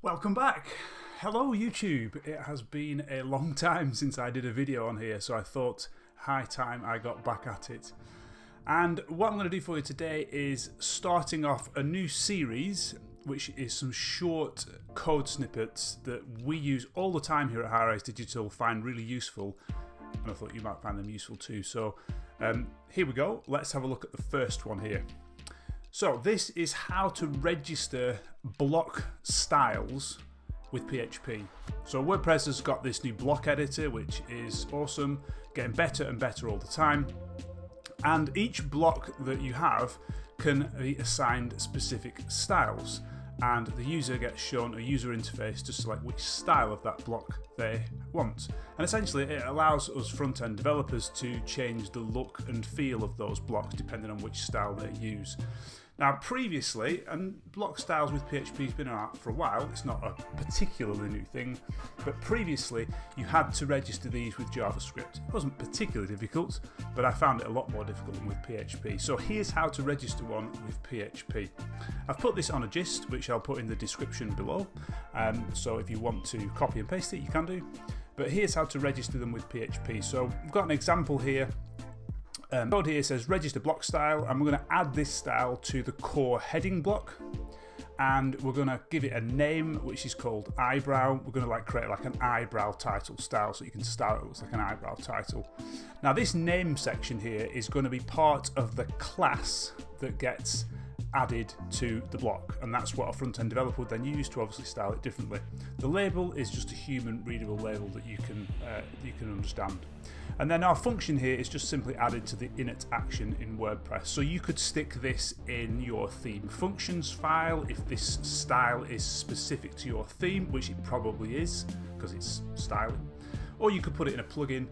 Welcome back. Hello YouTube. It has been a long time since I did a video on here, so I thought high time I got back at it. And what I'm going to do for you today is starting off a new series, which is some short code snippets that we use all the time here at High Rise Digital, find really useful, and I thought you might find them useful too. So here we go. Let's have a look at the first one here. So this is how to register block styles with PHP. So WordPress has got this new block editor, which is awesome, getting better and better all the time. And each block that you have can be assigned specific styles. And the user gets shown a user interface to select which style of that block they want. And essentially it allows us front-end developers to change the look and feel of those blocks depending on which style they use. Now previously, and block styles with PHP has been out for a while, it's not a particularly new thing, but previously you had to register these with JavaScript. It wasn't particularly difficult, but I found it a lot more difficult than with PHP. So here's how to register one with PHP. I've put this on a gist, which I'll put in the description below, so if you want to copy and paste it, you can do. But here's how to register them with PHP. So we've got an example here. Code here says register block style, and we're going to add this style to the core heading block, and we're going to give it a name which is called eyebrow. We're going to create an eyebrow title style, so you can style it looks like an eyebrow title. Now this name section here is going to be part of the class that gets added to the block, and that's what a front-end developer would then use to obviously style it differently. The label is just a human readable label that you can understand. And then our function here is just simply added to the init action in WordPress. So you could stick this in your theme functions file if this style is specific to your theme, which it probably is because it's styling. Or you could put it in a plugin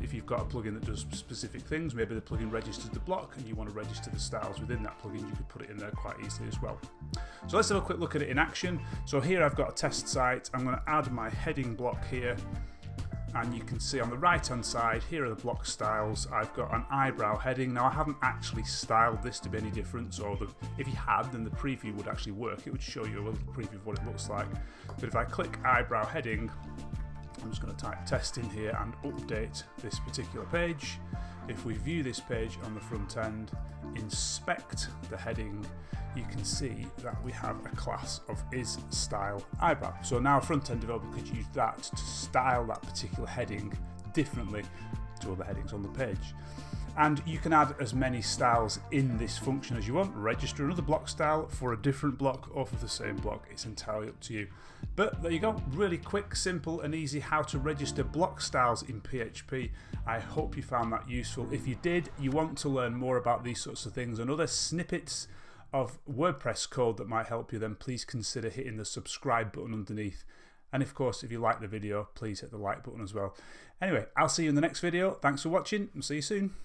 if you've got a plugin that does specific things. Maybe the plugin registers the block and you want to register the styles within that plugin, you could put it in there quite easily as well. So let's have a quick look at it in action. So here I've got a test site. I'm going to add my heading block here. And you can see on the right hand side, here are the block styles. I've got an eyebrow heading. Now I haven't actually styled this to be any different, so if you had, then the preview would actually work. It would show you a little preview of what it looks like. But if I click eyebrow heading, I'm just going to type test in here and update this particular page. If we view this page on the front end, inspect the heading, you can see that we have a class of isStyleEyebrow. So now a front-end developer could use that to style that particular heading differently to other headings on the page. And you can add as many styles in this function as you want. Register another block style for a different block or for the same block. It's entirely up to you. But there you go. Really quick, simple and easy how to register block styles in PHP. I hope you found that useful. If you did, you want to learn more about these sorts of things and other snippets of WordPress code that might help you, then please consider hitting the subscribe button underneath. And of course, if you like the video, please hit the like button as well. Anyway, I'll see you in the next video. Thanks for watching and see you soon.